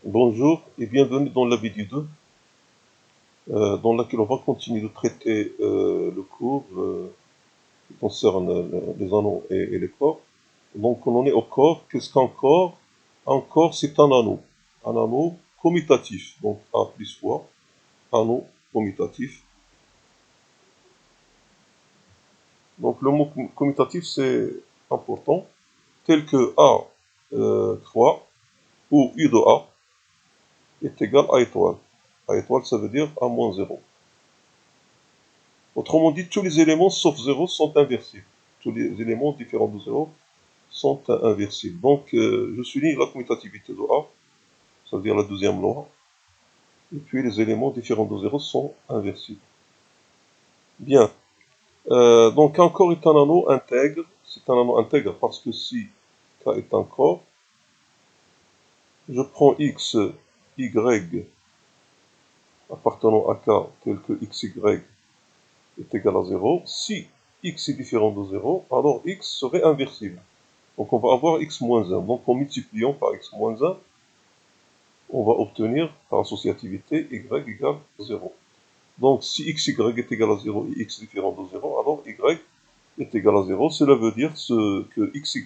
Bonjour et bienvenue dans la vidéo 2, dans laquelle on va continuer de traiter le cours qui concerne les anneaux et les corps. Donc on en est au corps. Qu'est-ce qu'un corps? Un corps, c'est un anneau commutatif, donc A plus fois, anneau commutatif. Donc le mot commutatif, c'est important, tel que A croix ou U de A est égal à étoile. A étoile, ça veut dire A moins 0. Autrement dit, tous les éléments sauf 0 sont inversibles. Tous les éléments différents de 0 sont inversibles. Donc, je souligne la commutativité de A, ça veut dire la deuxième loi. Et puis, les éléments différents de 0 sont inversibles. Bien. Donc, un corps est un anneau intègre. C'est un anneau intègre parce que si K est un corps, je prends X, Y appartenant à K tel que XY est égal à 0. Si X est différent de 0, alors X serait inversible. Donc on va avoir x moins 1. Donc en multipliant par x moins 1, on va obtenir par associativité y égale 0. Donc si xy est égal à 0 et x différent de 0, alors y est égal à 0. Cela veut dire que xy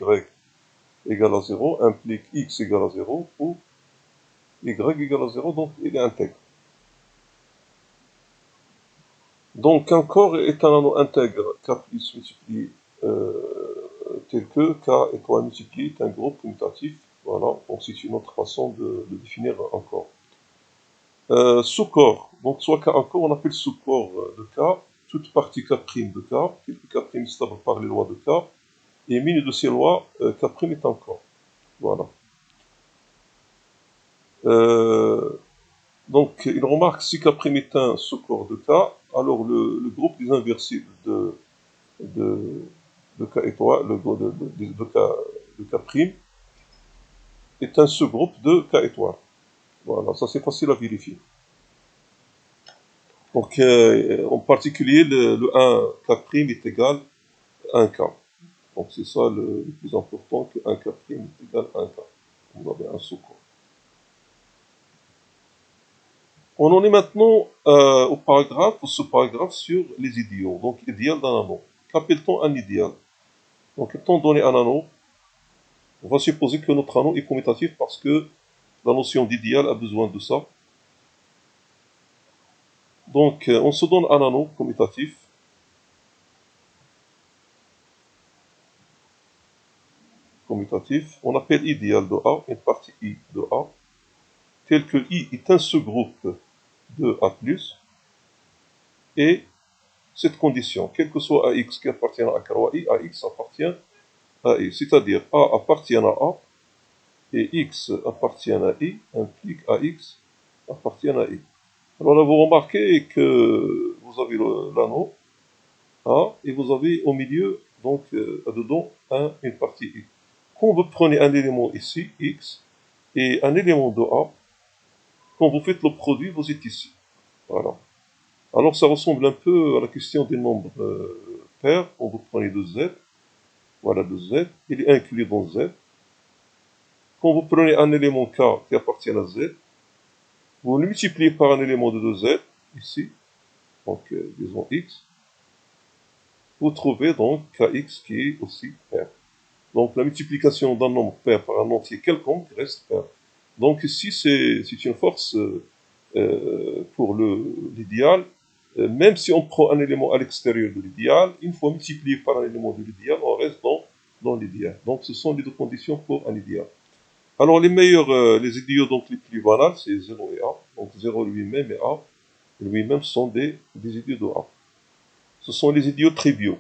égale à 0 implique x égale à 0 ou y égale à 0, donc il est intègre. Donc un corps est un anneau intègre K plus multiplié tel que K étoile multiplié est un groupe commutatif. Voilà, donc c'est une autre façon de définir un corps. Sous-corps. Donc, soit K un corps, on appelle sous-corps de K, toute partie K' de K, quelque K' est stable par les lois de K, et mine de ces lois, K' est un corps. Voilà. Donc, il remarque si K' est un sous-corps de K, alors le groupe des inversibles de, de K étoile, de K' est un sous-groupe de K étoile. Voilà, ça c'est facile à vérifier. Donc, en particulier, le 1 K' est égal à 1 K. Donc, c'est ça le plus important, que 1 K' est égal à 1 K. Vous avez un sous-corps. On en est maintenant au paragraphe, au sous-paragraphe sur les idéaux. Donc, idéal d'un anneau. Qu'appelle-t-on un idéal? Donc, étant donné un anneau, on va supposer que notre anneau est commutatif parce que la notion d'idéal a besoin de ça. Donc, on se donne un anneau commutatif. On appelle idéal de A, une partie I de A, tel que I est un sous-groupe de A+, et cette condition, quel que soit AX qui appartient à croix I, AX appartient à I. C'est-à-dire A appartient à A et X appartient à I, implique AX appartient à I. Alors là, vous remarquez que vous avez l'anneau A et vous avez au milieu, donc, dedans, une partie I. Quand vous prenez un élément ici, X, et un élément de A, quand vous faites le produit, vous êtes ici. Voilà. Alors ça ressemble un peu à la question des nombres pairs. Quand vous prenez de Z, voilà de Z, il est inclus dans Z. Quand vous prenez un élément K qui appartient à Z, vous le multipliez par un élément de 2Z, ici, donc disons X, vous trouvez donc Kx qui est aussi pair. Donc la multiplication d'un nombre pair par un entier quelconque reste pair. Donc ici c'est une force pour l'idéal. Même si on prend un élément à l'extérieur de l'idéal, une fois multiplié par un élément de l'idéal, on reste dans l'idéal. Donc ce sont les deux conditions pour un idéal. Alors les meilleurs, les idéaux donc les plus banals, c'est 0 et A. Donc 0 lui-même et A lui-même sont des idéaux de A. Ce sont les idéaux triviaux.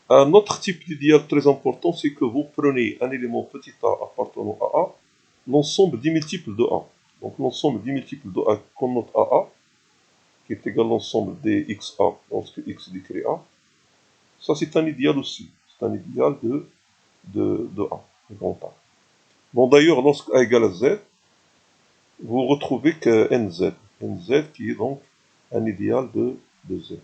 Un autre type d'idéal très important, c'est que vous prenez un élément petit a appartenant à A, l'ensemble des multiples de A. Donc l'ensemble des multiples de A qu'on note à A, qui est égal à l'ensemble des xa, lorsque x décrit A. Ça, c'est un idéal aussi. C'est un idéal de A, de grand A. Bon, d'ailleurs, lorsque A égale à Z, vous retrouvez que nz. Nz qui est donc un idéal de Z.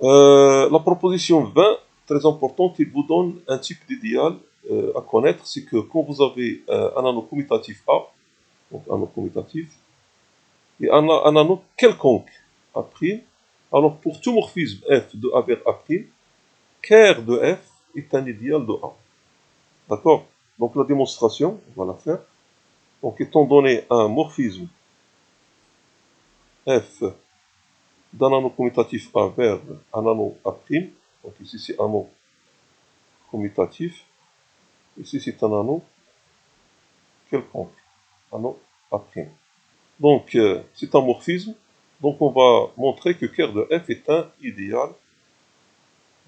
La proposition 20 très importante, il vous donne un type d'idéal à connaître, c'est que quand vous avez un anneau commutatif A, donc un anneau commutatif, et un anneau quelconque A', alors pour tout morphisme F de A vers A', ker de F est un idéal de A. D'accord? Donc la démonstration, on va la faire. Donc étant donné un morphisme F d'un anneau commutatif A vers un anneau A', donc ici c'est un anneau commutatif, ici c'est un anneau quelconque, anneau A'. Donc c'est un morphisme, donc on va montrer que ker de F est un idéal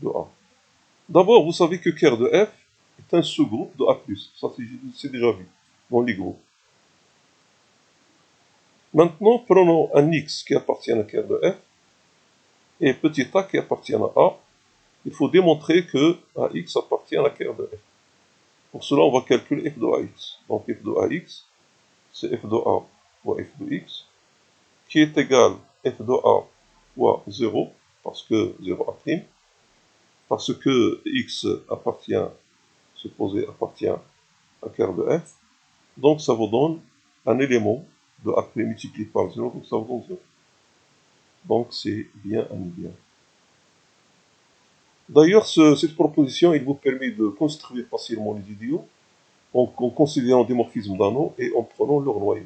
de A. D'abord, vous savez que ker de F est un sous-groupe de A+, ça c'est déjà vu dans les groupes. Maintenant, prenons un X qui appartient à ker de F, et petit a qui appartient à A. Il faut démontrer que AX appartient à ker de F. Pour cela, on va calculer f de AX. Donc f de AX, c'est f de A fois f de X, qui est égal f de A fois 0, parce que 0 A', parce que X appartient, supposé appartient à ker de F. Donc ça vous donne un élément de A' multiplié par 0, donc ça vous donne 0. Donc c'est bien un idéal. D'ailleurs, cette proposition, il vous permet de construire facilement les idéaux en considérant des morphismes d'anneaux et en prenant leur noyau.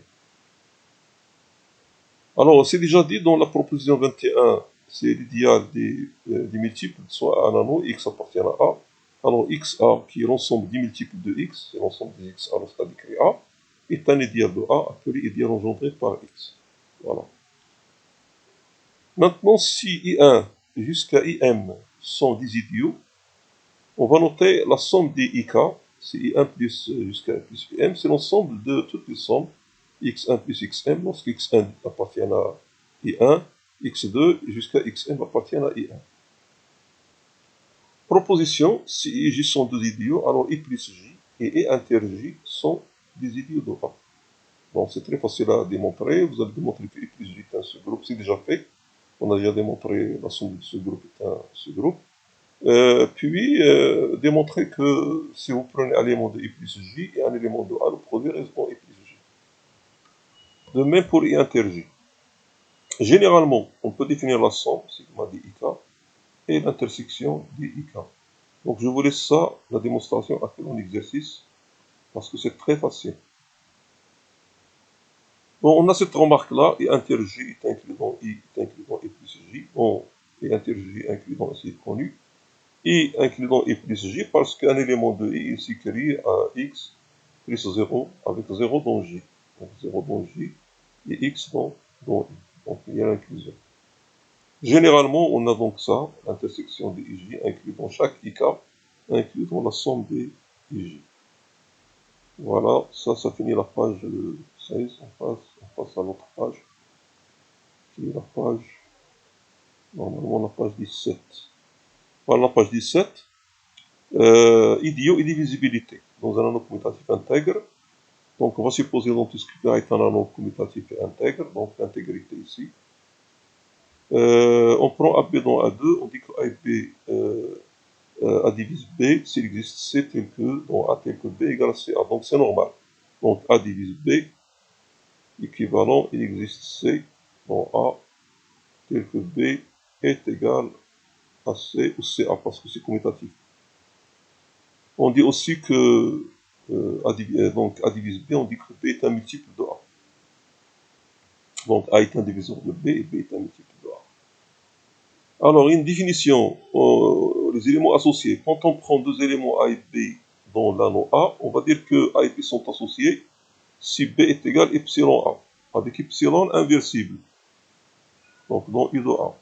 Alors, c'est déjà dit dans la proposition 21, c'est l'idéal des multiples, soit un anneau, x appartient à A. Alors, xa, qui est l'ensemble des multiples de x, c'est l'ensemble des xa lorsqu'on écrit A, est un idéal de A, appelé idéal engendré par x. Voilà. Maintenant, si I1 jusqu'à IM sont des idéaux, on va noter la somme des IK, c'est I1 plus jusqu'à plus IM, c'est l'ensemble de toutes les sommes x1 plus xm, lorsque xn appartient à I1, x2 jusqu'à xm appartient à I1. Proposition, si I et J sont deux idéaux, alors I plus J et I inter J sont des idéaux de A. Bon, c'est très facile à démontrer, vous allez démontrer que I plus J est un sous-groupe, c'est déjà fait. On a déjà démontré la somme de ce groupe est un sous-groupe. Puis, démontrer que si vous prenez un élément de I plus J et un élément de A, le produit répond I plus J. De même pour I inter J. Généralement, on peut définir la somme, sigma d'IK, et l'intersection d'IK. Donc je vous laisse ça, la démonstration à faire en exercice, parce que c'est très facile. Bon, on a cette remarque-là, I inter J est inclus dans I, est inclus dans I plus J. Bon, I inter J est inclus dans I connu. I inclus dans I plus J, parce qu'un élément de I est s'écrit à X plus 0, avec 0 dans J. Donc 0 dans J, et X dans I. Donc il y a l'inclusion. Généralement, on a donc ça, l'intersection des IJ, inclus dans chaque IK, inclus dans la somme des IJ. Voilà, ça finit la page 16, on passe à l'autre page, qui est la page, normalement la page 17. Voilà la page 17, idio et divisibilité, dans un anneau commutatif intègre. Donc on va supposer dans tout ce qui est un anneau commutatif et intègre, donc l'intégrité ici. On prend AB dans A2, on dit que AB A divise B, s'il existe C tel que, dans A tel que B égale à CA. Donc c'est normal. Donc A divise B, équivalent, il existe C dans A tel que B est égal à C ou CA, parce que c'est commutatif. On dit aussi que donc A divise B, on dit que B est un multiple de A. Donc A est un diviseur de B et B est un multiple de A. Alors, une définition, les éléments associés. Quand on prend deux éléments A et B dans l'anneau A, on va dire que A et B sont associés si B est égal à epsilon A, avec epsilon inversible, donc dans I de A.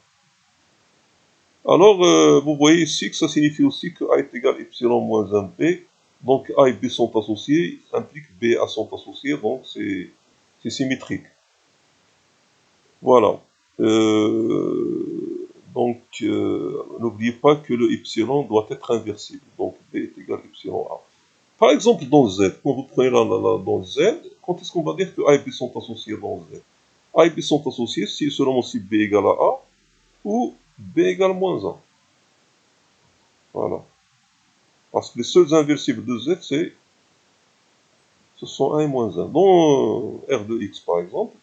Alors, vous voyez ici que ça signifie aussi que A est égal à epsilon moins 1B, donc A et B sont associés, implique B et A sont associés, donc c'est symétrique. Voilà. Donc, n'oubliez pas que le epsilon doit être inversible. Donc, B est égal à epsilon A. Par exemple, dans Z, quand vous prenez dans Z, quand est-ce qu'on va dire que A et B sont associés dans Z? A et B sont associés si seulement si B égale à A ou B égale moins 1. Voilà. Parce que les seuls inversibles de z, ce sont 1 et moins 1. Dans R de x, par exemple,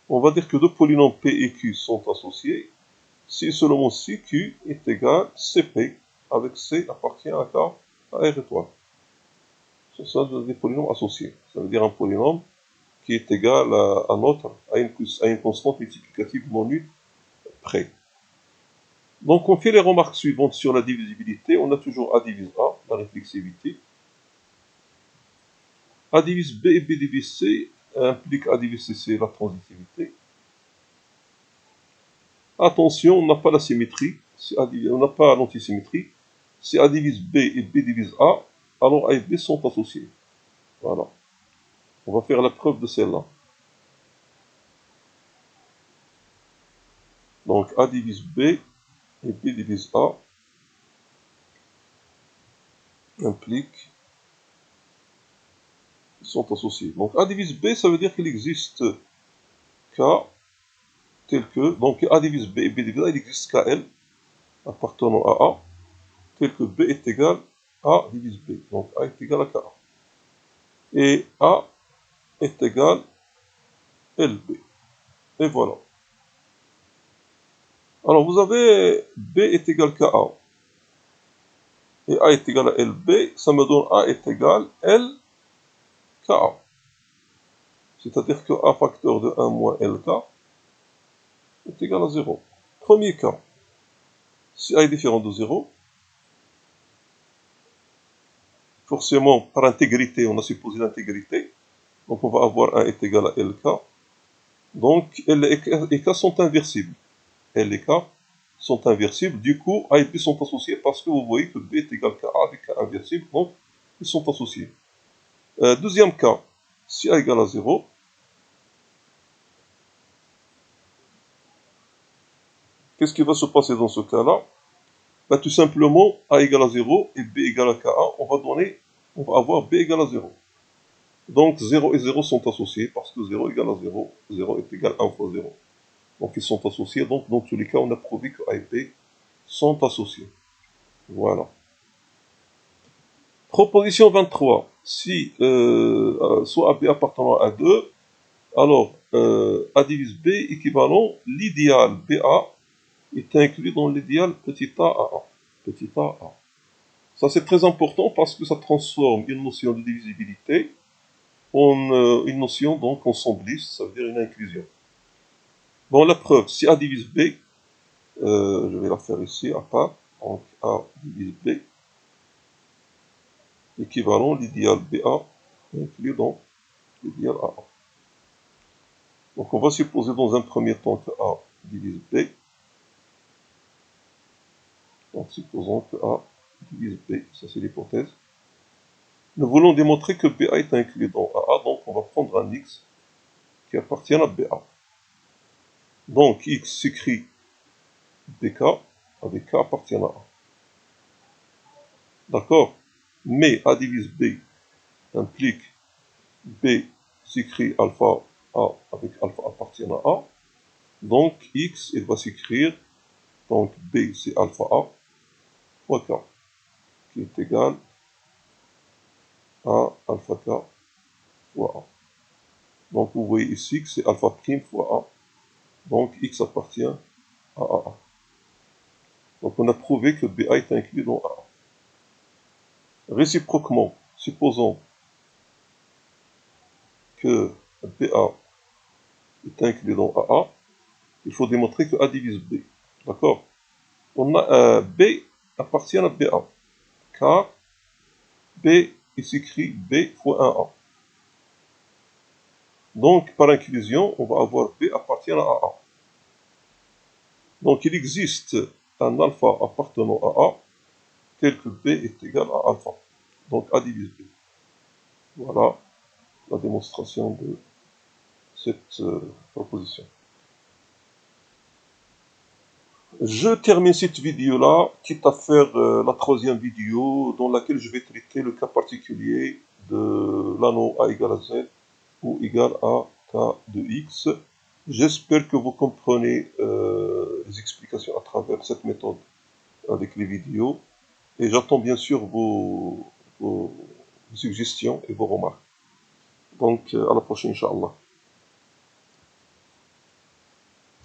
on va dire que deux polynômes P et Q sont associés si seulement CQ est égal à CP, avec C appartient à K, à R étoile. Ce sont des polynômes associés. Ça veut dire un polynôme qui est égal à notre, à une constante multiplicative non nulle près. Donc on fait les remarques suivantes sur la divisibilité. On a toujours A divise A, la réflexivité. A divise B et B divise C implique A divise C, la transitivité. Attention, on n'a pas la symétrie, on n'a pas l'antisymétrie. Si A divise B et B divise A, alors A et B sont associés. Voilà. On va faire la preuve de celle-là. Donc A divise B et B divise A implique qu'ils sont associés. Donc A divise B, ça veut dire qu'il existe K tel que, donc A divise B et B divise A, il existe KL appartenant à A, tel que B est égal à A divise B. Donc A est égal à KA. Et A est égal à LB. Et voilà. Alors vous avez B est égal à KA. Et A est égal à LB, ça me donne A est égal à L KA. C'est-à-dire que A facteur de 1 moins LK est égal à 0. Premier cas, si A est différent de 0, forcément, par intégrité, on a supposé l'intégrité. Donc on va avoir 1 est égal à LK. Donc L et K sont inversibles. L et K sont inversibles. Du coup, A et B sont associés parce que vous voyez que B est égal à A avec K inversible. Donc, ils sont associés. Deuxième cas, si A égale à 0, qu'est-ce qui va se passer dans ce cas-là? Ben, tout simplement, A égale à 0 et B égale à KA, on va avoir B égale à 0. Donc 0 et 0 sont associés parce que 0 égale à 0, 0 est égal à 1 fois 0. Donc ils sont associés, donc dans tous les cas, on a prouvé que A et B sont associés. Voilà. Proposition 23. Si soit AB appartenant à 2, alors A divise B équivalent l'idéal BA est inclus dans l'idéal petit a à A. Petit a à A. Ça c'est très important parce que ça transforme une notion de divisibilité en une notion donc ensembliste, ça veut dire une inclusion. Bon, la preuve, si A divise B, je vais la faire ici à part, donc A divise B, équivalent l'idéal BA inclus dans l'idéal AA. Donc on va supposer dans un premier temps que A divise B. Donc supposons que A divise B, ça c'est l'hypothèse. Nous voulons démontrer que BA est inclus dans AA, donc on va prendre un X qui appartient à BA. Donc X s'écrit BK avec K appartient à A. D'accord? Mais A divise B implique B s'écrit alpha A avec alpha appartient à A. Donc X, il va s'écrire, donc B c'est alpha A fois K, qui est égal à alpha K fois A. Donc vous voyez ici que c'est alpha prime fois A. Donc X appartient à AA. Donc on a prouvé que BA est inclus dans AA. Réciproquement, supposons que BA est inclus dans AA, il faut démontrer que A divise B. D'accord? On a B appartient à BA, car B il s'écrit B fois 1A. Donc par inclusion, on va avoir B appartient à AA. Donc il existe un alpha appartenant à A tel que B est égal à alpha. Donc A divise B. Voilà la démonstration de cette proposition. Je termine cette vidéo-là, quitte à faire la troisième vidéo dans laquelle je vais traiter le cas particulier de l'anneau A égale à Z ou égal à K de X. J'espère que vous comprenez les explications à travers cette méthode avec les vidéos. Et j'attends bien sûr vos suggestions et vos remarques. Donc, à la prochaine, Inch'Allah.